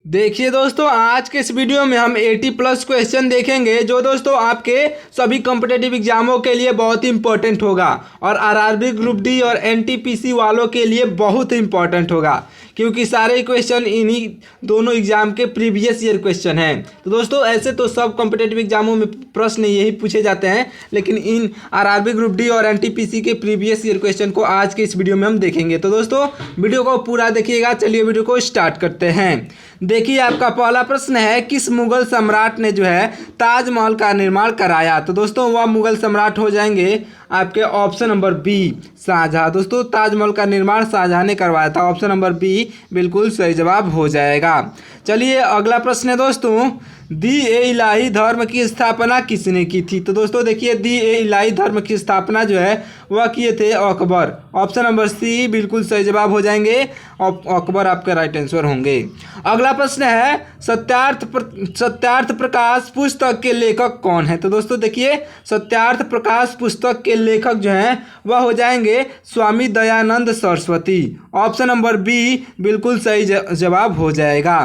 देखिए दोस्तों, आज के इस वीडियो में हम 80+ क्वेश्चन देखेंगे जो दोस्तों आपके सभी कॉम्पिटेटिव एग्जामों के लिए बहुत ही इंपॉर्टेंट होगा और आरआरबी ग्रुप डी और एनटीपीसी वालों के लिए बहुत ही इंपॉर्टेंट होगा क्योंकि सारे क्वेश्चन इन्हीं दोनों एग्जाम के प्रीवियस ईयर क्वेश्चन हैं। तो दोस्तों ऐसे तो सब कॉम्पिटेटिव एग्जामों में प्रश्न यही पूछे जाते हैं, लेकिन इन आरआरबी ग्रुप डी और एनटीपीसी के प्रीवियस ईयर क्वेश्चन को आज के इस वीडियो में हम देखेंगे। तो दोस्तों वीडियो को पूरा देखिएगा। चलिए वीडियो को स्टार्ट करते हैं। देखिए आपका पहला प्रश्न है, किस मुगल सम्राट ने जो है ताजमहल का निर्माण कराया? तो दोस्तों वह मुगल सम्राट हो जाएंगे आपके ऑप्शन नंबर बी, शाहजहां। दोस्तों ताजमहल का निर्माण शाहजहां ने करवाया था। ऑप्शन नंबर बी बिल्कुल सही जवाब हो जाएगा। चलिए अगला प्रश्न है दोस्तों, दी ए इलाही धर्म की स्थापना किसने की थी? तो दोस्तों देखिए, दी ए इलाही धर्म की स्थापना जो है वह किए थे अकबर। ऑप्शन नंबर सी बिल्कुल सही जवाब हो जाएंगे। अकबर आपका राइट आंसर होंगे। अगला प्रश्न है, सत्यार्थ प्रकाश पुस्तक के लेखक कौन है? तो दोस्तों देखिए, सत्यार्थ प्रकाश पुस्तक के लेखक जो हैं वह हो जाएंगे Swami Dayanand Saraswati. Option number B बिल्कुल सही जवाब हो जाएगा।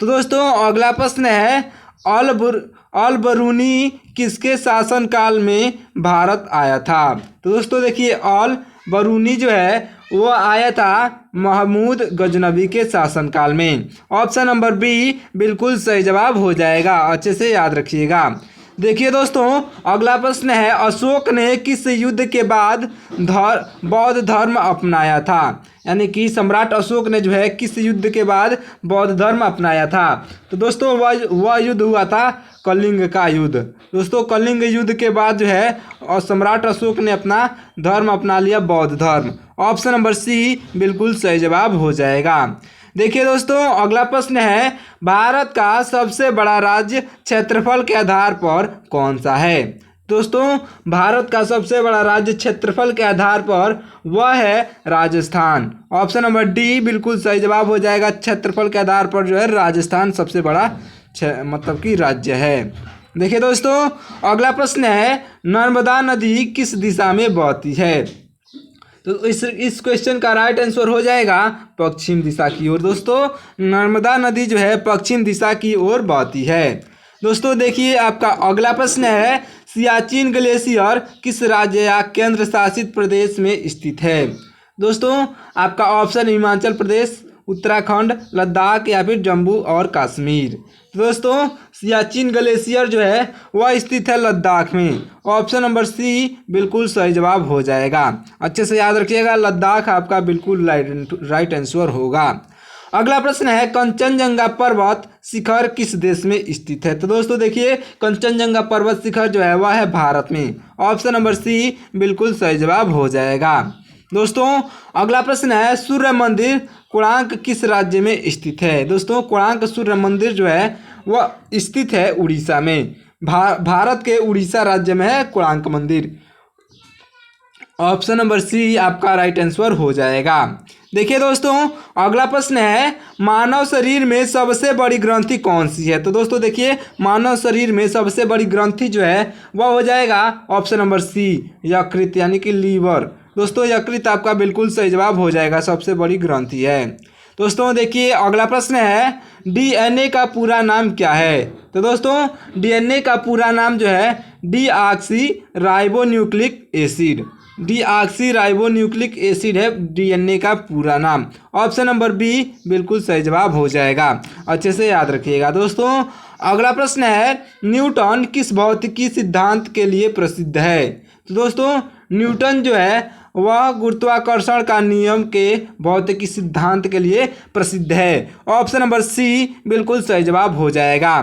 तो दोस्तों अगला प्रश्न है, अल बरूनी किसके शासनकाल में भारत आया था? तो दोस्तों देखिए, अल बरूनी जो है वो आया था महमूद गजनबी के शासनकाल में। ऑप्शन नंबर बी बिल्कुल सही जवाब हो जाएगा, अच्छे से याद रखिएगा। देखिए दोस्तों अगला प्रश्न है, अशोक ने किस युद्ध के बाद बौद्ध धर्म अपनाया था? यानी कि सम्राट अशोक ने जो है किस युद्ध के बाद बौद्ध धर्म अपनाया था? तो दोस्तों वह युद्ध हुआ था कलिंग का युद्ध। दोस्तों कलिंग युद्ध के बाद जो है और सम्राट अशोक ने अपना धर्म अपना लिया, बौद्ध धर्म। ऑप्शन नंबर सी बिल्कुल सही जवाब हो जाएगा। देखिए दोस्तों अगला प्रश्न है, भारत का सबसे बड़ा राज्य क्षेत्रफल के आधार पर कौन सा है? दोस्तों भारत का सबसे बड़ा राज्य क्षेत्रफल के आधार पर वह है राजस्थान। ऑप्शन नंबर डी बिल्कुल सही जवाब हो जाएगा। क्षेत्रफल के आधार पर जो है राजस्थान सबसे बड़ा मतलब कि राज्य है। देखिए दोस्तों अगला प्रश्न है, नर्मदा नदी किस दिशा में बहती है? तो इस क्वेश्चन का राइट आंसर हो जाएगा पश्चिम दिशा की ओर। दोस्तों नर्मदा नदी जो है पश्चिम दिशा की ओर बहती है। दोस्तों देखिए आपका अगला प्रश्न है, सियाचिन ग्लेशियर किस राज्य या केंद्र शासित प्रदेश में स्थित है? दोस्तों आपका ऑप्शन हिमाचल प्रदेश, उत्तराखंड, लद्दाख या फिर जम्मू और कश्मीर। दोस्तों सियाचिन ग्लेशियर जो है वह स्थित है लद्दाख में। ऑप्शन नंबर सी बिल्कुल सही जवाब हो जाएगा, अच्छे से याद रखिएगा। लद्दाख आपका बिल्कुल राइट आंसर होगा। अगला प्रश्न है, कंचनजंगा पर्वत शिखर किस देश में स्थित है? तो दोस्तों देखिए, कंचनजंगा पर्वत शिखर जो है वह है भारत में। ऑप्शन नंबर सी बिल्कुल सही जवाब हो जाएगा। दोस्तों अगला प्रश्न है, सूर्य मंदिर कोणार्क किस राज्य में स्थित है? दोस्तों कोणार्क सूर्य मंदिर जो है वह स्थित है उड़ीसा में। भारत के उड़ीसा राज्य में है कोणार्क मंदिर। ऑप्शन नंबर सी आपका राइट आंसर हो जाएगा। देखिए दोस्तों अगला प्रश्न है, मानव शरीर में सबसे बड़ी ग्रंथि कौन सी है? तो दोस्तों देखिए, मानव शरीर में सबसे बड़ी ग्रंथि जो है वह हो जाएगा ऑप्शन नंबर सी यकृत, यानी कि लीवर। दोस्तों यकृत आपका बिल्कुल सही जवाब हो जाएगा, सबसे बड़ी ग्रंथि है। दोस्तों देखिए अगला प्रश्न है, डीएनए का पूरा नाम क्या है? तो दोस्तों डीएनए का पूरा नाम जो है deoxy ribonucleic acid. Deoxy ribonucleic acid है डीएनए का पूरा नाम। ऑप्शन नंबर बी बिल्कुल सही जवाब हो जाएगा, अच्छे से याद रखिएगा। दोस्तों अगला प्रश्न है, न्यूटन किस भौतिकी सिद्धांत के लिए प्रसिद्ध है? तो दोस्तों न्यूटन जो है वह गुरुत्वाकर्षण का नियम के भौतिकी सिद्धांत के लिए प्रसिद्ध है। ऑप्शन नंबर सी बिल्कुल सही जवाब हो जाएगा।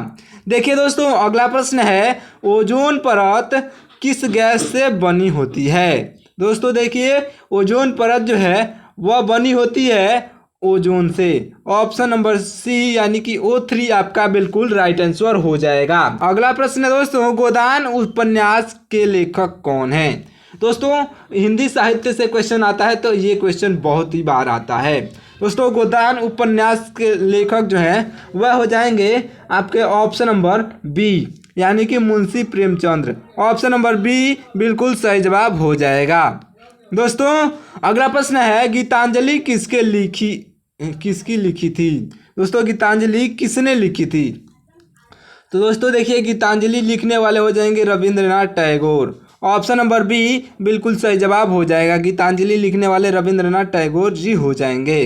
देखिए दोस्तों अगला प्रश्न है, ओजोन परत किस गैस से बनी होती है? दोस्तों देखिए, ओजोन परत जो है वह बनी होती है ओजोन से। ऑप्शन नंबर सी यानी कि O3 आपका बिल्कुल राइट आंसर हो जाएगा। अगला प्रश्न है दोस्तों, गोदान उपन्यास के लेखक कौन है? दोस्तों हिंदी साहित्य से क्वेश्चन आता है तो ये क्वेश्चन बहुत ही बार आता है। दोस्तों गोदान उपन्यास के लेखक जो हैं वह हो जाएंगे आपके ऑप्शन नंबर बी, यानी कि Munshi Premchandra. Option number B बिल्कुल सही जवाब हो जाएगा। दोस्तों अगला प्रश्न है, गीतांजलि किसकी लिखी थी? दोस्तों गीतांजलि किसने लिखी थी? तो दोस्तों देखिए गीतांजलि लिखने वाले हो जाएंगे Rabindranath Tagore. Option number B बिल्कुल सही जवाब हो जाएगा। गीतांजलि लिखने वाले रविंद्रनाथ टैगोर जी हो जाएंगे।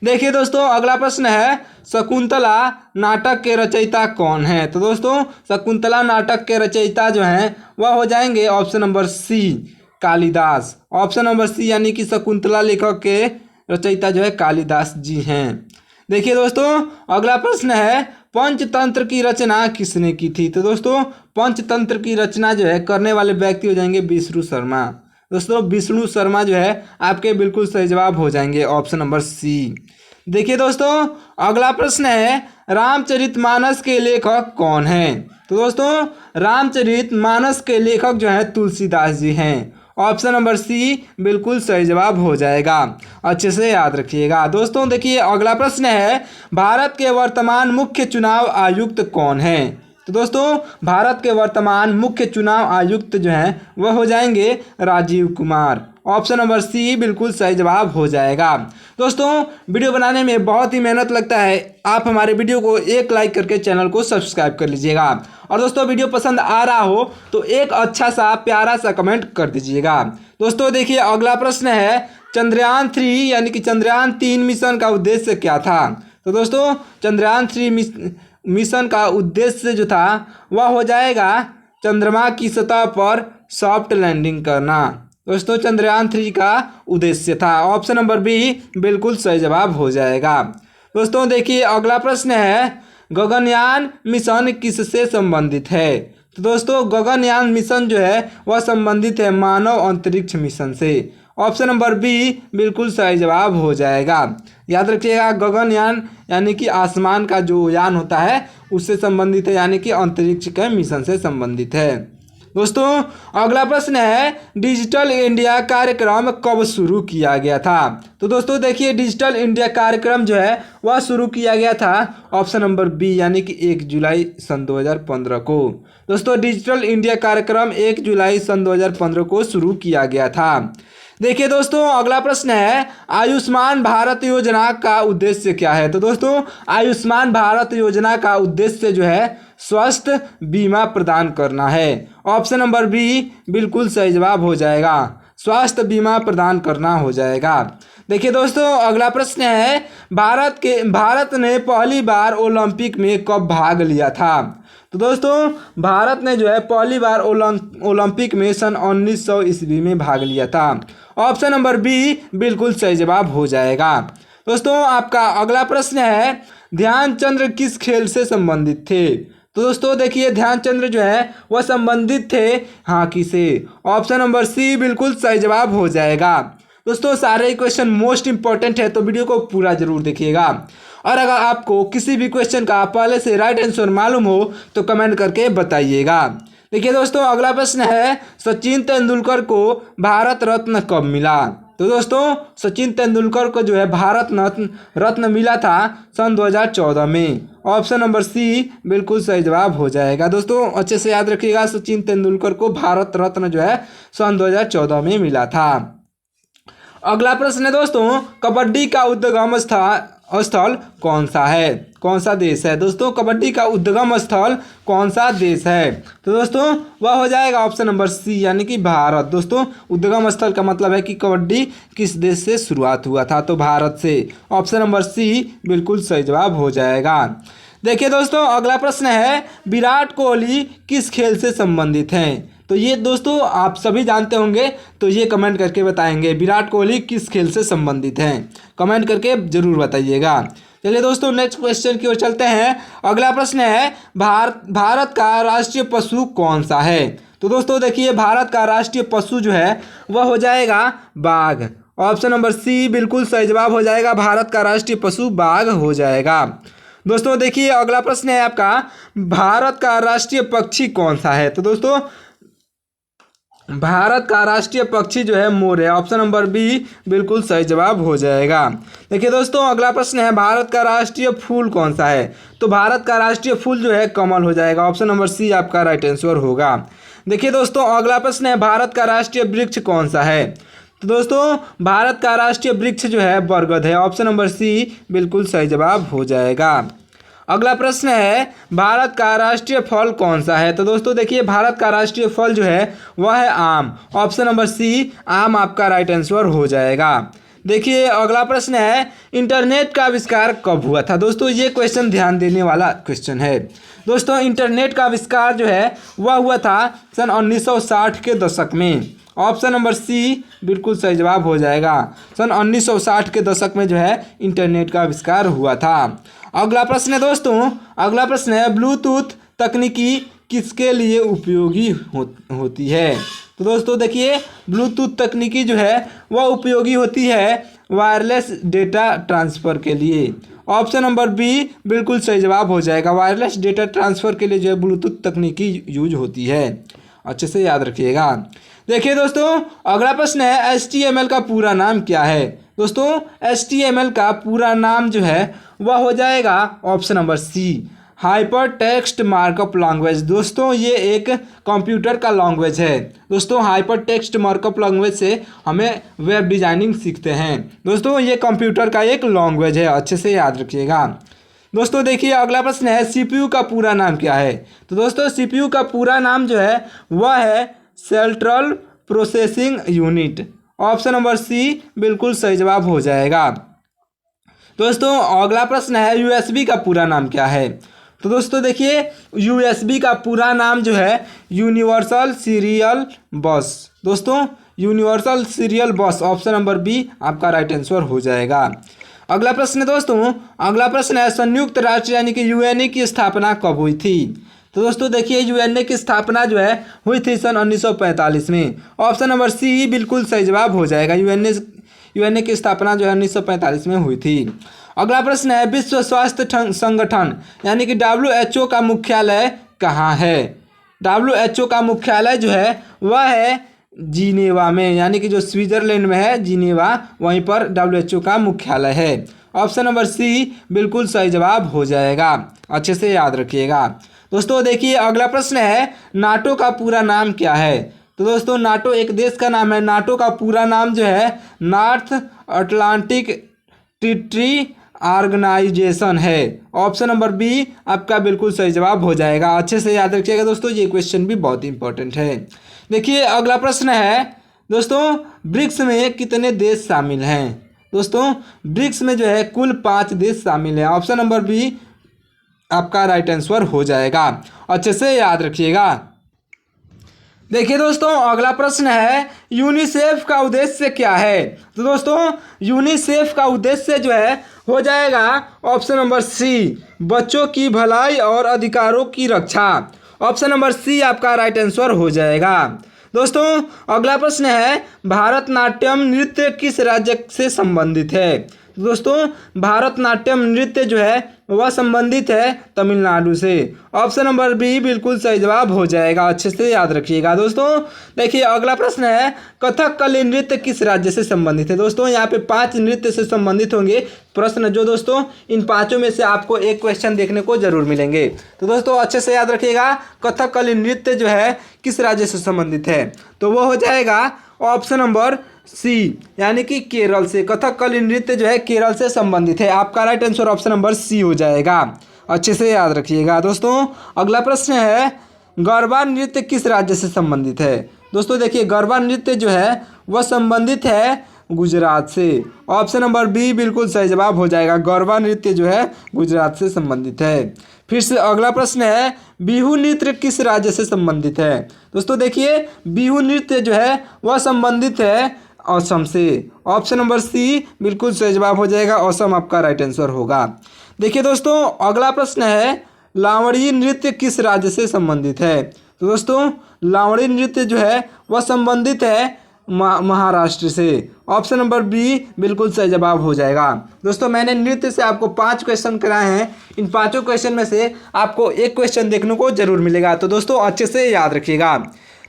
देखिए दोस्तों अगला प्रश्न है, शकुंतला नाटक के रचयिता कौन है? तो दोस्तों शकुंतला नाटक के रचयिता जो हैं वह हो जाएंगे option number C Kalidas. Option number C यानी कि शकुंतला लेखक के रचयिता जो है कालिदास जी हैं। देखिए दोस्तों अगला प्रश्न है, पंचतंत्र की रचना किसने की थी? तो दोस्तों पंचतंत्र की रचना जो है करने वाले व्यक्ति हो जाएंगे विष्णु शर्मा। दोस्तों विष्णु शर्मा जो है आपके बिल्कुल सही जवाब हो जाएंगे ऑप्शन नंबर सी। देखिए दोस्तों अगला प्रश्न है, रामचरितमानस के लेखक कौन है? तो दोस्तों रामचरितमानस के लेखक जो है तुलसीदास जी हैं। ऑप्शन नंबर सी बिल्कुल सही जवाब हो जाएगा, अच्छे से याद रखिएगा। दोस्तों देखिए अगला प्रश्न है, भारत के वर्तमान मुख्य चुनाव आयुक्त कौन है? तो दोस्तों भारत के वर्तमान मुख्य चुनाव आयुक्त जो हैं वह हो जाएंगे Rajiv Kumar. Option number C बिल्कुल सही जवाब हो जाएगा। दोस्तों वीडियो बनाने में बहुत ही मेहनत लगता है, आप हमारे वीडियो को एक लाइक करके चैनल को सब्सक्राइब कर लीजिएगा। और दोस्तों वीडियो पसंद आ रहा हो तो एक अच्छा सा प्यारा सा कमेंट कर दीजिएगा। दोस्तों देखिए अगला प्रश्न है, चंद्रयान 3 यानी कि चंद्रयान 3 मिशन का उद्देश्य क्या था? तो दोस्तों चंद्रयान 3 मिशन का उद्देश्य जो था वह हो जाएगा चंद्रमा की सतह पर सॉफ्ट लैंडिंग करना। दोस्तों चंद्रयान 3 का उद्देश्य था। ऑप्शन नंबर बी बिल्कुल सही जवाब हो जाएगा। दोस्तों देखिए अगला प्रश्न है, गगनयान मिशन किससे संबंधित है? तो दोस्तों गगनयान मिशन जो है वह संबंधित है मानव अंतरिक्ष मिशन से। ऑप्शन नंबर बी बिल्कुल सही जवाब हो जाएगा। याद रखिएगा गगनयान यानी कि आसमान का जो यान होता है उससे संबंधित है, यानी कि अंतरिक्ष के मिशन से संबंधित है। दोस्तों अगला प्रश्न है, डिजिटल इंडिया कार्यक्रम कब शुरू किया गया था? तो दोस्तों देखिए डिजिटल इंडिया कार्यक्रम जो है वह शुरू किया गया था ऑप्शन नंबर बी यानी कि 1 जुलाई सन 2015 को। दोस्तों डिजिटल इंडिया कार्यक्रम 1 जुलाई सन 2015 को शुरू किया गया था। देखिए दोस्तों अगला प्रश्न है, आयुष्मान भारत योजना का उद्देश्य क्या है? तो दोस्तों आयुष्मान भारत योजना का उद्देश्य जो है स्वास्थ्य बीमा प्रदान करना है। ऑप्शन नंबर बी बिल्कुल सही जवाब हो जाएगा, स्वास्थ्य बीमा प्रदान करना हो जाएगा। देखिए दोस्तों अगला प्रश्न है, भारत ने पहली बार ओलंपिक में कब भाग लिया था? तो दोस्तों भारत ने जो है पहली बार ओलंपिक में सन 1900 ईस्वी में भाग लिया था। ऑप्शन नंबर बी बिल्कुल सही जवाब हो जाएगा। दोस्तों आपका अगला प्रश्न है, ध्यानचंद्र किस खेल से संबंधित थे? तो दोस्तों देखिए ध्यानचंद्र जो है वह संबंधित थे हॉकी से। ऑप्शन नंबर सी बिल्कुल सही जवाब हो जाएगा। दोस्तों सारे क्वेश्चन मोस्ट इंपॉर्टेंट है तो वीडियो को पूरा जरूर देखिएगा। और अगर आपको किसी भी क्वेश्चन का पहले से राइट आंसर मालूम हो तो कमेंट करके बताइएगा। देखिए दोस्तों अगला प्रश्न है, सचिन तेंदुलकर को भारत रत्न कब मिला? तो दोस्तों सचिन तेंदुलकर को जो है भारत रत्न मिला था सन 2014 में। ऑप्शन नंबर सी बिल्कुल सही जवाब हो जाएगा। दोस्तों अच्छे से याद रखिएगा, सचिन तेंदुलकर को भारत रत्न जो है सन 2014 में मिला था। अगला प्रश्न है दोस्तों, कबड्डी का उद्गम स्थल कौन सा है, कौन सा देश है? दोस्तों कबड्डी का उद्गम स्थल कौन सा देश है? तो दोस्तों वह हो जाएगा ऑप्शन नंबर सी यानी कि भारत। दोस्तों उद्गम स्थल का मतलब है कि कबड्डी किस देश से शुरुआत हुआ था, तो भारत से। ऑप्शन नंबर सी बिल्कुल सही जवाब हो जाएगा। देखिए दोस्तों अगला प्रश्न है, विराट कोहली किस खेल से संबंधित हैं? तो ये दोस्तों आप सभी जानते होंगे, तो ये कमेंट करके बताएंगे विराट कोहली किस खेल से संबंधित हैं, कमेंट करके जरूर बताइएगा। चलिए दोस्तों नेक्स्ट क्वेश्चन की ओर चलते हैं। अगला प्रश्न है, भारत का राष्ट्रीय पशु कौन सा है? तो दोस्तों देखिए भारत का राष्ट्रीय पशु जो है वह हो जाएगा बाघ। ऑप्शन नंबर सी बिल्कुल सही जवाब हो जाएगा, भारत का राष्ट्रीय पशु बाघ हो जाएगा। दोस्तों देखिए अगला प्रश्न है आपका, भारत का राष्ट्रीय पक्षी कौन सा है? तो दोस्तों भारत का राष्ट्रीय पक्षी जो है मोर है। ऑप्शन नंबर बी बिल्कुल सही जवाब हो जाएगा। देखिए दोस्तों अगला प्रश्न है, भारत का राष्ट्रीय फूल कौन सा है? तो भारत का राष्ट्रीय फूल जो है कमल हो जाएगा। ऑप्शन नंबर सी आपका राइट आंसर होगा। देखिए दोस्तों अगला प्रश्न है, भारत का राष्ट्रीय वृक्ष कौन सा है? तो दोस्तों भारत का राष्ट्रीय वृक्ष जो है बरगद है। ऑप्शन नंबर सी बिल्कुल सही जवाब हो जाएगा। अगला प्रश्न है भारत का राष्ट्रीय फल कौन सा है। तो दोस्तों देखिए भारत का राष्ट्रीय फल जो है वह है आम। ऑप्शन नंबर सी आम आपका राइट आंसर हो जाएगा। देखिए अगला प्रश्न है इंटरनेट का आविष्कार कब हुआ था। दोस्तों ये क्वेश्चन ध्यान देने वाला क्वेश्चन है। दोस्तों इंटरनेट का आविष्कार जो है वह हुआ था सन 1960 के दशक में। ऑप्शन नंबर सी बिल्कुल सही जवाब हो जाएगा। सन 1960 के दशक में जो है इंटरनेट का आविष्कार हुआ था। अगला प्रश्न है दोस्तों, अगला प्रश्न है ब्लूटूथ तकनीकी किसके लिए उपयोगी होती है। तो दोस्तों देखिए ब्लूटूथ तकनीकी जो है वह उपयोगी होती है वायरलेस डेटा ट्रांसफ़र के लिए। ऑप्शन नंबर बी बिल्कुल सही जवाब हो जाएगा। वायरलेस डेटा ट्रांसफ़र के लिए जो है ब्लूटूथ तकनीकी यूज होती है। अच्छे से याद रखिएगा। देखिए दोस्तों अगला प्रश्न है HTML का पूरा नाम क्या है। दोस्तों HTML का पूरा नाम जो है वह हो जाएगा option number C hypertext markup language. दोस्तों ये एक कंप्यूटर का लैंग्वेज है। दोस्तों हाइपर टेक्स्ट मार्कअप लैंग्वेज से हमें वेब डिजाइनिंग सीखते हैं। दोस्तों ये कंप्यूटर का एक लैंग्वेज है। अच्छे से याद रखिएगा। दोस्तों देखिए अगला प्रश्न है CPU का पूरा नाम क्या है। तो दोस्तों CPU का पूरा नाम जो है वह है central processing unit. Option number C बिल्कुल सही जवाब हो जाएगा। दोस्तों अगला प्रश्न है USB का पूरा नाम क्या है। तो दोस्तों देखिए USB का पूरा नाम जो है यूनिवर्सल सीरियल बस। दोस्तों universal serial bus. Option number B आपका राइट आंसर हो जाएगा। अगला प्रश्न है दोस्तों, अगला प्रश्न है संयुक्त राष्ट्र यानी कि UNA की स्थापना कब हुई थी। तो दोस्तों देखिए UNA की स्थापना जो है हुई थी सन 1945 में। ऑप्शन नंबर सी बिल्कुल सही जवाब हो जाएगा। UNA की स्थापना जो है 1945 में हुई थी। अगला प्रश्न है विश्व स्वास्थ्य संगठन यानी कि WHO का मुख्यालय कहाँ है। WHO का मुख्यालय जो है वह है जिनेवा में, यानी कि जो स्विट्जरलैंड में है जिनेवा, वहीं पर WHO का मुख्यालय है। ऑप्शन नंबर सी बिल्कुल सही जवाब हो जाएगा। अच्छे से याद रखिएगा। दोस्तों देखिए अगला प्रश्न है नाटो का पूरा नाम क्या है। तो दोस्तों नाटो एक देश का नाम है। नाटो का पूरा नाम जो है नॉर्थ अटलांटिक ट्रीटी ऑर्गेनाइजेशन है। ऑप्शन नंबर बी आपका बिल्कुल सही जवाब हो जाएगा। अच्छे से याद रखिएगा दोस्तों, ये क्वेश्चन भी बहुत इंपॉर्टेंट है। देखिए अगला प्रश्न है दोस्तों ब्रिक्स में कितने देश शामिल हैं। दोस्तों ब्रिक्स में जो है कुल 5 देश शामिल हैं। ऑप्शन नंबर बी आपका राइट आंसर हो जाएगा। अच्छे से याद रखिएगा। देखिए दोस्तों अगला प्रश्न है यूनिसेफ का उद्देश्य क्या है। तो दोस्तों यूनिसेफ का उद्देश्य जो है हो जाएगा ऑप्शन नंबर सी बच्चों की भलाई और अधिकारों की रक्षा। ऑप्शन नंबर सी आपका राइट आंसर हो जाएगा। दोस्तों अगला प्रश्न है भारतनाट्यम नृत्य किस राज्य से संबंधित है। दोस्तों भारतनाट्यम नृत्य जो है वह संबंधित है तमिलनाडु से। ऑप्शन नंबर बी बिल्कुल सही जवाब हो जाएगा। अच्छे से याद रखिएगा। दोस्तों देखिए अगला प्रश्न है कथकली नृत्य किस राज्य से संबंधित है। दोस्तों यहाँ पे 5 नृत्य से संबंधित होंगे प्रश्न, जो दोस्तों इन 5 में से आपको एक क्वेश्चन देखने को जरूर मिलेंगे। तो दोस्तों अच्छे से याद रखिएगा कथकली नृत्य जो है किस राज्य से संबंधित है, तो वो हो जाएगा ऑप्शन नंबर सी यानी कि केरल से। कथकली नृत्य जो है केरल से संबंधित है। आपका right answer option number C हो जाएगा। अच्छे से याद रखिएगा। दोस्तों अगला प्रश्न है गरबा नृत्य किस राज्य से संबंधित है। दोस्तों देखिए गरबा नृत्य जो है वह संबंधित है गुजरात से। ऑप्शन नंबर बी बिल्कुल सही जवाब हो जाएगा। गरबा नृत्य जो है गुजरात से संबंधित है। फिर से अगला प्रश्न है बिहू नृत्य किस राज्य से संबंधित है। दोस्तों देखिए बिहू नृत्य जो है वह संबंधित है असम से। ऑप्शन नंबर सी बिल्कुल सही जवाब हो जाएगा। असम आपका राइट आंसर होगा। देखिए दोस्तों अगला प्रश्न है लावणी नृत्य किस राज्य से संबंधित है। तो दोस्तों लावणी नृत्य जो है वह संबंधित है महाराष्ट्र से। ऑप्शन नंबर बी बिल्कुल सही जवाब हो जाएगा। दोस्तों मैंने नृत्य से आपको 5 क्वेश्चन कराए हैं। इन 5 क्वेश्चन में से आपको एक क्वेश्चन देखने को जरूर मिलेगा। तो दोस्तों अच्छे से याद रखिएगा।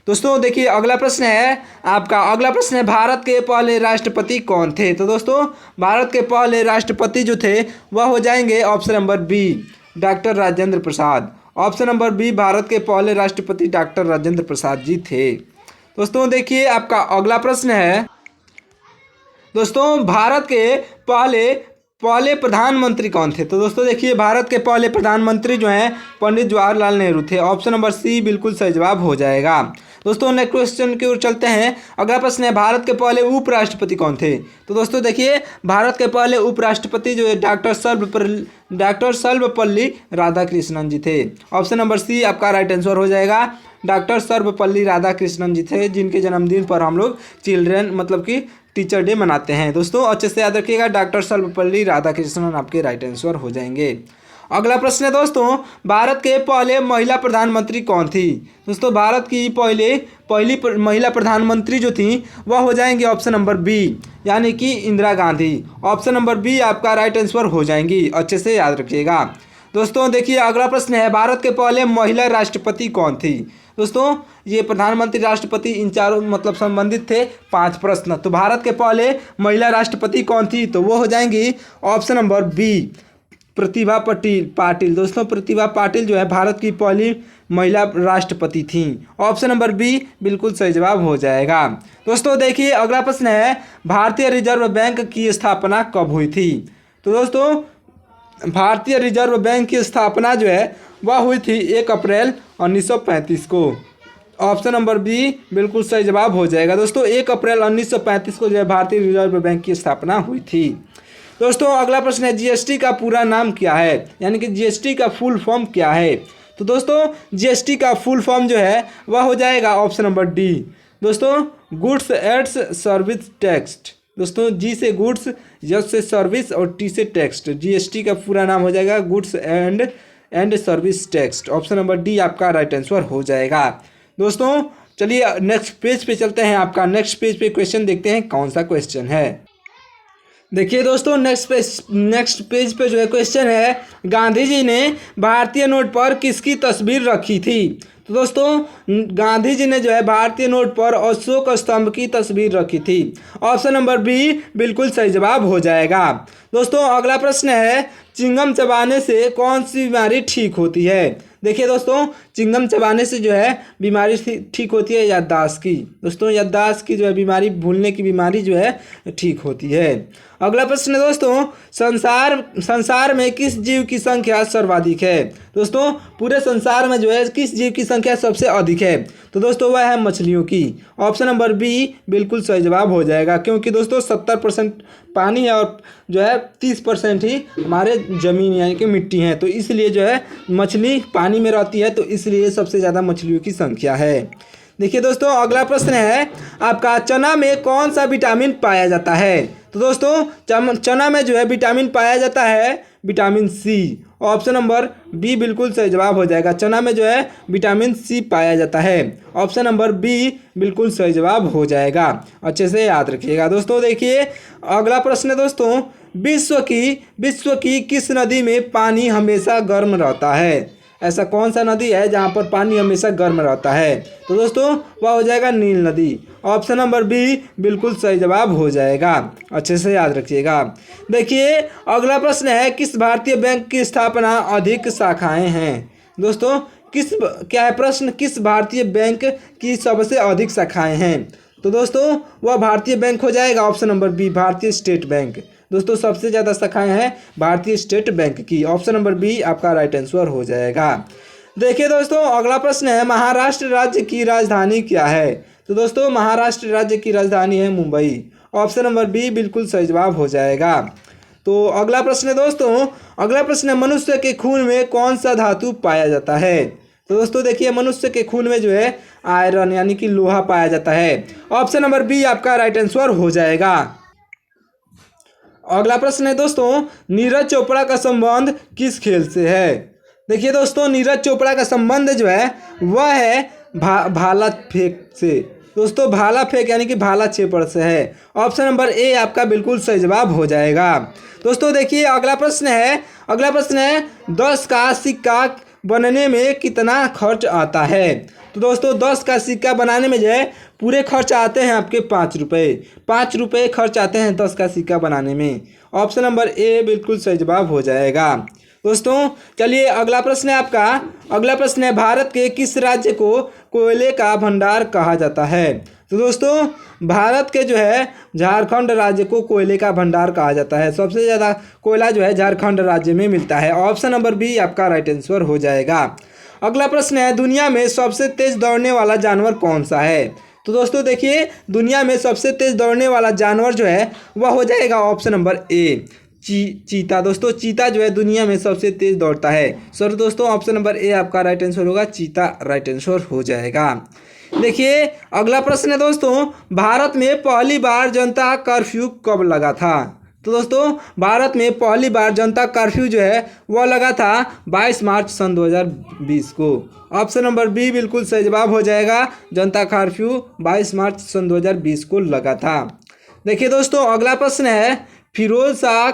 दोस्तों देखिए अगला प्रश्न है आपका, अगला प्रश्न है भारत के पहले राष्ट्रपति कौन थे। तो दोस्तों भारत के पहले राष्ट्रपति जो थे वह हो जाएंगे option number B doctor Rajendra Prasad. Option number B Bharat के पहले राष्ट्रपति डॉक्टर राजेंद्र प्रसाद जी थे। दोस्तों देखिए आपका अगला प्रश्न है दोस्तों भारत के पहले पहले प्रधानमंत्री कौन थे? तो दोस्तों देखिए, भारत के पहले प्रधानमंत्री जो हैं पंडित जवाहरलाल नेहरू थे। ऑप्शन नंबर सी बिल्कुल सही जवाब हो जाएगा। दोस्तों नेक्स्ट क्वेश्चन की ओर चलते हैं। अगला प्रश्न है, भारत के पहले उपराष्ट्रपति कौन थे? तो दोस्तों देखिए, भारत के पहले उपराष्ट्रपति जो है डॉक्टर सर्वपल्ली राधाकृष्णन जी थे। ऑप्शन नंबर सी आपका राइट आंसर हो जाएगा। डॉक्टर सर्वपल्ली राधाकृष्णन जी थे, जिनके जन्मदिन पर हम लोग चिल्ड्रन मतलब कि टीचर डे मनाते हैं। दोस्तों अच्छे से याद रखिएगा, डॉक्टर सर्वपल्ली राधाकृष्णन आपके राइट आंसर हो जाएंगे। अगला प्रश्न है दोस्तों, भारत के पहले महिला प्रधानमंत्री कौन थी? दोस्तों भारत की पहली महिला प्रधानमंत्री जो थी वह हो जाएंगी ऑप्शन नंबर बी, यानी कि Indira Gandhi. Option number B आपका राइट आंसर हो जाएंगी, अच्छे से याद रखिएगा। दोस्तों देखिए, अगला प्रश्न है, भारत के पहले महिला राष्ट्रपति कौन थी? दोस्तों ये प्रधानमंत्री राष्ट्रपति इन चारों मतलब संबंधित थे। 5 प्रश्न। तो भारत के पहले महिला राष्ट्रपति कौन थी? तो वो हो जाएंगी option number B, Pratibha Patil. दोस्तों प्रतिभा पाटिल जो है भारत की पहली महिला राष्ट्रपति थी। ऑप्शन नंबर बी बिल्कुल सही जवाब हो जाएगा। दोस्तों देखिए, अगला प्रश्न है, भारतीय रिजर्व बैंक की स्थापना कब हुई थी? तो दोस्तों भारतीय रिजर्व बैंक की स्थापना जो है वह हुई थी 1 अप्रैल 1935 को। ऑप्शन नंबर बी बिल्कुल सही जवाब हो जाएगा। दोस्तों 1 अप्रैल 1935 को जो है भारतीय रिजर्व बैंक की स्थापना हुई थी। दोस्तों अगला प्रश्न है, जीएसटी का पूरा नाम क्या है? यानी कि जीएसटी का फुल फॉर्म क्या है? तो दोस्तों जीएसटी का फुल फॉर्म जो है वह हो जाएगा ऑप्शन नंबर डी। दोस्तों गुड्स एंड सर्विस टैक्स। दोस्तों जी से गुड्स, एस से सर्विस और टी से टैक्स। जीएसटी का पूरा नाम हो जाएगा goods and service tax. Option number D आपका राइट आंसर हो जाएगा। दोस्तों चलिए नेक्स्ट पेज पे चलते हैं। आपका नेक्स्ट पेज पे क्वेश्चन देखते हैं कौन सा क्वेश्चन है। देखिए दोस्तों नेक्स्ट पेज पे जो है क्वेश्चन है, गांधी जी ने भारतीय नोट पर किसकी तस्वीर रखी थी? तो दोस्तों गांधी जी ने जो है भारतीय नोट पर अशोक स्तंभ की तस्वीर रखी थी। ऑप्शन नंबर बी बिल्कुल सही जवाब हो जाएगा। दोस्तों अगला प्रश्न है, चिंगम चबाने से कौन सी बीमारी ठीक होती है? देखिए दोस्तों, चिंगम चबाने से जो है बीमारी ठीक होती है याददाश्त की। दोस्तों याददाश्त की जो है बीमारी, भूलने की बीमारी जो है ठीक होती है। अगला प्रश्न है दोस्तों, संसार में किस जीव की संख्या सर्वाधिक है? दोस्तों पूरे संसार में जो है किस जीव की संख्या सबसे अधिक है? तो दोस्तों वह है मछलियों की। ऑप्शन नंबर बी बिल्कुल सही जवाब हो जाएगा, क्योंकि दोस्तों 70% पानी है और जो है 30% ही हमारे ज़मीन यानी कि मिट्टी है, तो इसलिए जो है मछली पानी में रहती है, तो इसलिए सबसे ज़्यादा मछलियों की संख्या है। देखिए दोस्तों अगला प्रश्न है आपका, चना में कौन सा विटामिन पाया जाता है? तो दोस्तों चना में जो है विटामिन पाया जाता है vitamin C. Option number B बिल्कुल सही जवाब हो जाएगा। चना में जो है विटामिन सी पाया जाता है। ऑप्शन नंबर बी बिल्कुल सही जवाब हो जाएगा, अच्छे से याद रखिएगा। दोस्तों देखिए अगला प्रश्न है दोस्तों, विश्व की किस नदी में पानी हमेशा गर्म रहता है? ऐसा कौन सा नदी है जहाँ पर पानी हमेशा गर्म रहता है? तो दोस्तों वह हो जाएगा नील नदी। ऑप्शन नंबर बी बिल्कुल सही जवाब हो जाएगा, अच्छे से याद रखिएगा। देखिए अगला प्रश्न है, किस भारतीय बैंक की स्थापना अधिक शाखाएं हैं? दोस्तों क्या है प्रश्न, किस भारतीय बैंक की सबसे अधिक शाखाएं हैं? तो दोस्तों वह भारतीय बैंक हो जाएगा ऑप्शन नंबर बी, भारतीय स्टेट बैंक। दोस्तों सबसे ज़्यादा शाखाएं हैं भारतीय स्टेट बैंक की। ऑप्शन नंबर बी आपका राइट आंसर हो जाएगा। देखिए दोस्तों अगला प्रश्न है, महाराष्ट्र राज्य की राजधानी क्या है? तो दोस्तों महाराष्ट्र राज्य की राजधानी है मुंबई। ऑप्शन नंबर बी बिल्कुल सही जवाब हो जाएगा। तो अगला प्रश्न है दोस्तों, अगला प्रश्न है, मनुष्य के खून में कौन सा धातु पाया जाता है? तो दोस्तों देखिए मनुष्य के खून में जो है आयरन यानी कि लोहा पाया जाता है। ऑप्शन नंबर बी आपका राइट आंसर हो जाएगा। अगला प्रश्न है दोस्तों, नीरज चोपड़ा का संबंध किस खेल से है? देखिए दोस्तों नीरज चोपड़ा का संबंध जो है वह है भाला फेंक से। दोस्तों भाला फेंक यानी कि भाला छेपड़ से है। ऑप्शन नंबर ए आपका बिल्कुल सही जवाब हो जाएगा। दोस्तों देखिए अगला प्रश्न है 10 का सिक्का बनने में कितना खर्च आता है? तो दोस्तों 10 का सिक्का बनाने में जो है पूरे खर्च आते हैं आपके 5 रुपये। 5 रुपये खर्च आते हैं 10 का सिक्का बनाने में। ऑप्शन नंबर ए बिल्कुल सही जवाब हो जाएगा। दोस्तों चलिए अगला प्रश्न है आपका, अगला प्रश्न है, भारत के किस राज्य को कोयले का भंडार कहा जाता है? तो दोस्तों भारत के जो है झारखंड राज्य को कोयले का भंडार कहा जाता है। सबसे ज़्यादा कोयला जो है झारखंड राज्य में मिलता है। ऑप्शन नंबर बी आपका राइट आंसर हो जाएगा। अगला प्रश्न है, दुनिया में सबसे तेज दौड़ने वाला जानवर कौन सा है? तो दोस्तों देखिए, दुनिया में सबसे तेज दौड़ने वाला जानवर जो है वह हो जाएगा ऑप्शन नंबर ए चीता। दोस्तों चीता जो है दुनिया में सबसे तेज दौड़ता है। सर दोस्तों ऑप्शन नंबर ए आपका राइट आंसर होगा, चीता राइट आंसर हो जाएगा। देखिए अगला प्रश्न है दोस्तों, भारत में पहली बार जनता कर्फ्यू कब लगा था? तो दोस्तों भारत में पहली बार जनता कर्फ्यू जो है वह लगा था 22 मार्च सन 2020 को। ऑप्शन नंबर बी बिल्कुल सही जवाब हो जाएगा, जनता कर्फ्यू 22 मार्च सन 2020 को लगा था। देखिए दोस्तों अगला प्रश्न है, फिरोज शाह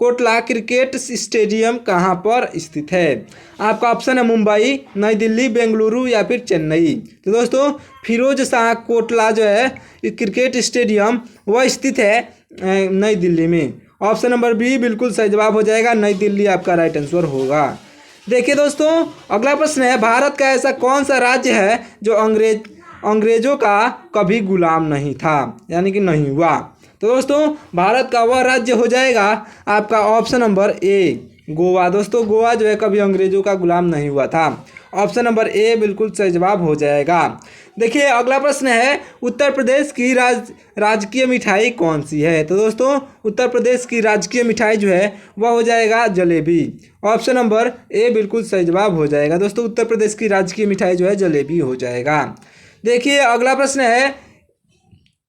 कोटला क्रिकेट स्टेडियम कहाँ पर स्थित है? आपका ऑप्शन है मुंबई, नई दिल्ली, बेंगलुरु या फिर चेन्नई। तो दोस्तों फिरोज शाह कोटला जो है क्रिकेट स्टेडियम वह स्थित है नई दिल्ली में। ऑप्शन नंबर बी बिल्कुल सही जवाब हो जाएगा, नई दिल्ली आपका राइट आंसर होगा। देखिए दोस्तों अगला प्रश्न है, भारत का ऐसा कौन सा राज्य है जो अंग्रेजों का कभी गुलाम नहीं था, यानी कि नहीं हुआ? तो दोस्तों भारत का वह राज्य हो जाएगा आपका ऑप्शन नंबर ए गोवा। दोस्तों गोवा जो है कभी अंग्रेजों का गुलाम नहीं हुआ था। ऑप्शन नंबर ए बिल्कुल सही जवाब हो जाएगा। देखिए अगला प्रश्न है, उत्तर प्रदेश की राजकीय मिठाई कौन सी है? तो दोस्तों उत्तर प्रदेश की राजकीय मिठाई जो है वह हो जाएगा जलेबी। ऑप्शन नंबर ए बिल्कुल सही जवाब हो जाएगा। दोस्तों उत्तर प्रदेश की राजकीय मिठाई जो है जलेबी हो जाएगा। देखिए अगला प्रश्न है,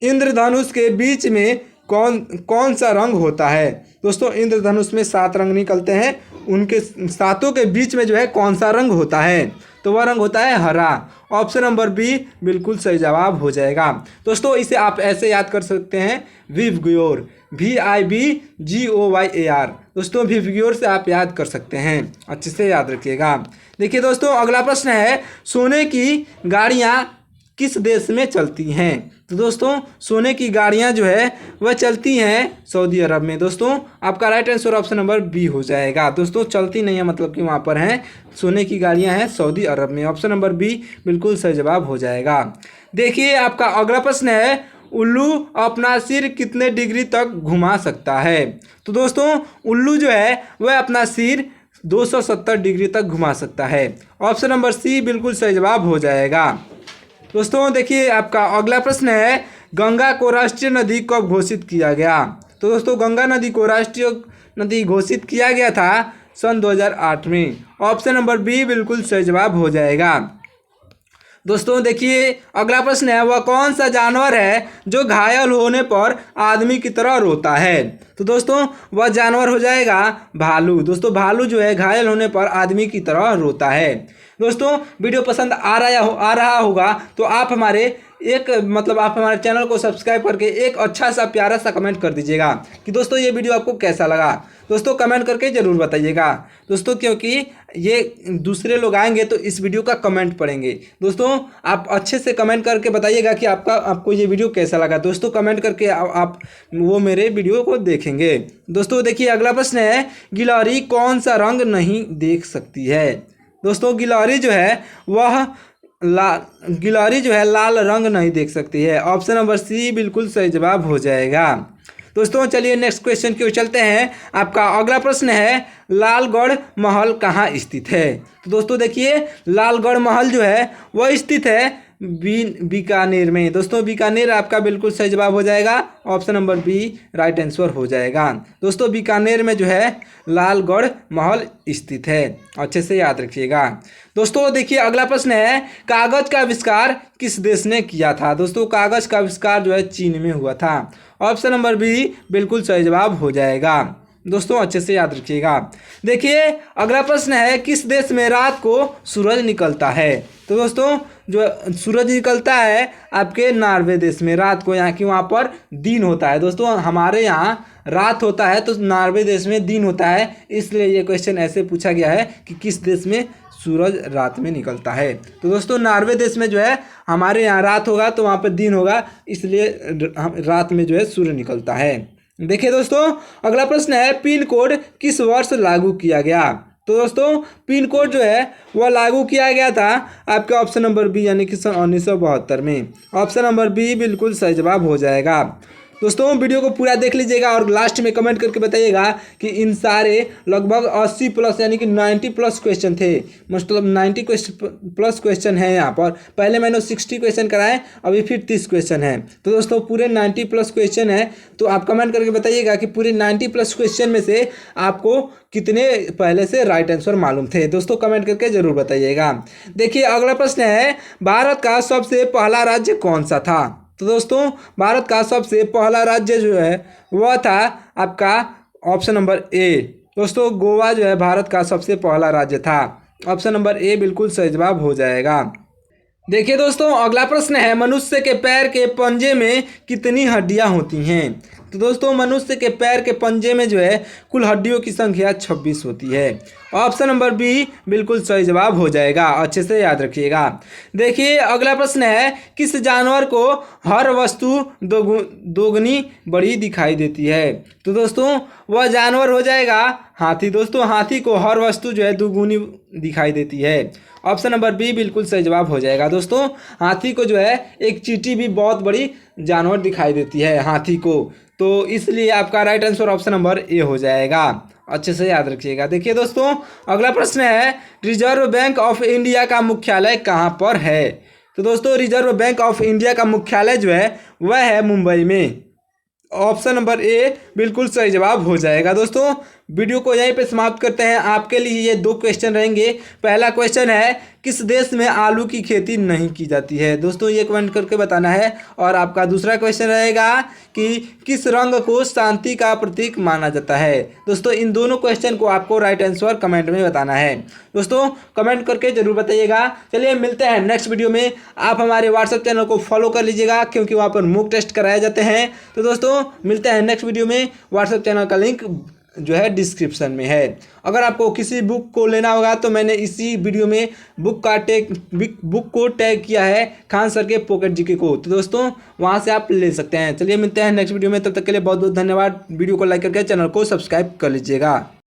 इंद्रधनुष के बीच में कौन सा रंग होता है? दोस्तों इंद्रधनुष में 7 रंग निकलते हैं, उनके 7 के बीच में जो है कौन सा रंग होता है? तो वह रंग होता है हरा। ऑप्शन नंबर बी बिल्कुल सही जवाब हो जाएगा। दोस्तों इसे आप ऐसे याद कर सकते हैं, विवग्योर, VIVGOYAR। दोस्तों विवग्योर से आप याद कर सकते हैं, अच्छे से याद रखिएगा। देखिए दोस्तों अगला प्रश्न है, सोने की गाड़ियाँ किस देश में चलती हैं? तो दोस्तों सोने की गाड़ियां जो है वह चलती हैं सऊदी अरब में। दोस्तों आपका right answer option number B हो जाएगा। दोस्तों चलती नहीं है मतलब कि वहाँ पर हैं, सोने की गाड़ियां हैं सऊदी अरब में। ऑप्शन नंबर बी बिल्कुल सही जवाब हो जाएगा। देखिए आपका अगला प्रश्न है, उल्लू अपना सिर कितने डिग्री तक घुमा सकता है? तो दोस्तों उल्लू जो है वह अपना सिर 270 डिग्री तक घुमा सकता है। ऑप्शन नंबर सी बिल्कुल सही जवाब हो जाएगा। दोस्तों देखिए आपका अगला प्रश्न है, गंगा को राष्ट्रीय नदी कब घोषित किया गया? तो दोस्तों गंगा नदी को राष्ट्रीय नदी घोषित किया गया था सन 2008 में। ऑप्शन नंबर बी बिल्कुल सही जवाब हो जाएगा। दोस्तों देखिए अगला प्रश्न है, वह कौन सा जानवर है जो घायल होने पर आदमी की तरह रोता है? तो दोस्तों वह जानवर हो जाएगा भालू। दोस्तों भालू जो है घायल होने पर आदमी की तरह रोता है। दोस्तों वीडियो पसंद आ रहा होगा तो आप हमारे चैनल को सब्सक्राइब करके एक अच्छा सा प्यारा सा कमेंट कर दीजिएगा कि दोस्तों ये वीडियो आपको कैसा लगा। दोस्तों कमेंट करके ज़रूर बताइएगा दोस्तों, क्योंकि ये दूसरे लोग आएंगे तो इस वीडियो का कमेंट पढ़ेंगे। दोस्तों आप अच्छे से कमेंट करके बताइएगा कि आपको ये वीडियो कैसा लगा। दोस्तों कमेंट करके आप वो मेरे वीडियो को देखेंगे। दोस्तों देखिए अगला प्रश्न है, गिलहरी कौन सा रंग नहीं देख सकती है? दोस्तों गिलहरी जो है लाल रंग नहीं देख सकती है। ऑप्शन नंबर सी बिल्कुल सही जवाब हो जाएगा। दोस्तों चलिए नेक्स्ट क्वेश्चन की ओर चलते हैं। आपका अगला प्रश्न है, लालगढ़ महल कहाँ स्थित है? तो दोस्तों देखिए लालगढ़ महल जो है वह स्थित है बीकानेर में। दोस्तों बीकानेर आपका बिल्कुल सही जवाब हो जाएगा। Option number B right answer हो जाएगा। दोस्तों बीकानेर में जो है लालगढ़ महल स्थित है, अच्छे से याद रखिएगा। दोस्तों देखिए अगला प्रश्न है, कागज का आविष्कार किस देश ने किया था? दोस्तों कागज का आविष्कार जो है चीन में हुआ था। ऑप्शन नंबर बी बिल्कुल सही जवाब हो जाएगा। दोस्तों अच्छे से याद रखिएगा। देखिए अगला प्रश्न है, किस देश में रात को सूरज निकलता है? तो दोस्तों जो सूरज निकलता है आपके नॉर्वे देश में रात को, यहाँ की वहाँ पर दिन होता है। दोस्तों हमारे यहाँ रात होता है तो नॉर्वे देश में दिन होता है, इसलिए ये क्वेश्चन ऐसे पूछा गया है कि किस देश में सूरज रात में निकलता है। तो दोस्तों नॉर्वे देश में जो है हमारे यहाँ रात होगा तो वहाँ पर दिन होगा, इसलिए रात में जो है सूर्य निकलता है। देखिए दोस्तों अगला प्रश्न है, पिन कोड किस वर्ष लागू किया गया? तो दोस्तों पिन कोड जो है वह लागू किया गया था आपके ऑप्शन नंबर बी यानी कि सन 1972 में। ऑप्शन नंबर बी बिल्कुल सही जवाब हो जाएगा। दोस्तों वीडियो को पूरा देख लीजिएगा और लास्ट में कमेंट करके बताइएगा कि इन सारे लगभग 80 प्लस यानी कि 90 प्लस क्वेश्चन थे, मतलब 90 प्लस क्वेश्चन है यहाँ पर। पहले मैंने 60 क्वेश्चन कराए, अभी फिर 30 क्वेश्चन है। तो दोस्तों पूरे 90 प्लस क्वेश्चन है, तो आप कमेंट करके बताइएगा कि पूरे 90 प्लस क्वेश्चन में से आपको कितने पहले से राइट आंसर मालूम थे। दोस्तों कमेंट करके जरूर बताइएगा। देखिए अगला प्रश्न है, भारत का सबसे पहला राज्य कौन सा था। तो दोस्तों भारत का सबसे पहला राज्य जो है वह था आपका ऑप्शन नंबर ए। दोस्तों गोवा जो है भारत का सबसे पहला राज्य था। ऑप्शन नंबर ए बिल्कुल सही जवाब हो जाएगा। देखिए दोस्तों अगला प्रश्न है, मनुष्य के पैर के पंजे में कितनी हड्डियां होती हैं। तो दोस्तों मनुष्य के पैर के पंजे में जो है कुल हड्डियों की संख्या 26 होती है। ऑप्शन नंबर बी बिल्कुल सही जवाब हो जाएगा, अच्छे से याद रखिएगा। देखिए अगला प्रश्न है, किस जानवर को हर वस्तु दोगुनी बड़ी दिखाई देती है। तो दोस्तों वह जानवर हो जाएगा हाथी। दोस्तों हाथी को हर वस्तु जो है दोगुनी दिखाई देती है। ऑप्शन नंबर बी बिल्कुल सही जवाब हो जाएगा। दोस्तों हाथी को जो है एक चींटी भी बहुत बड़ी जानवर दिखाई देती है हाथी को, तो इसलिए आपका right answer option number A हो जाएगा, अच्छे से याद रखिएगा। देखिए दोस्तों अगला प्रश्न है, रिजर्व बैंक ऑफ इंडिया का मुख्यालय कहाँ पर है। तो दोस्तों रिजर्व बैंक ऑफ इंडिया का मुख्यालय जो है वह है मुंबई में। ऑप्शन नंबर ए बिल्कुल सही जवाब हो जाएगा। दोस्तों वीडियो को यहीं पे समाप्त करते हैं। आपके लिए ये 2 क्वेश्चन रहेंगे। पहला क्वेश्चन है, किस देश में आलू की खेती नहीं की जाती है। दोस्तों ये कमेंट करके बताना है। और आपका दूसरा क्वेश्चन रहेगा कि किस रंग को शांति का प्रतीक माना जाता है। दोस्तों इन दोनों क्वेश्चन को आपको राइट आंसर कमेंट में बताना है। दोस्तों कमेंट करके जरूर बताइएगा। चलिए मिलते हैं नेक्स्ट वीडियो में। आप हमारे व्हाट्सएप चैनल को फॉलो कर लीजिएगा क्योंकि वहाँ पर मॉक टेस्ट कराए जाते हैं। तो दोस्तों मिलते हैं नेक्स्ट वीडियो में। व्हाट्सएप चैनल का लिंक जो है डिस्क्रिप्शन में है। अगर आपको किसी बुक को लेना होगा तो मैंने इसी वीडियो में बुक को टैग किया है खान सर के पॉकेट जीके को, तो दोस्तों वहां से आप ले सकते हैं। चलिए मिलते हैं नेक्स्ट वीडियो में, तब तक के लिए बहुत बहुत धन्यवाद। वीडियो को लाइक करके चैनल को सब्सक्राइब कर लीजिएगा।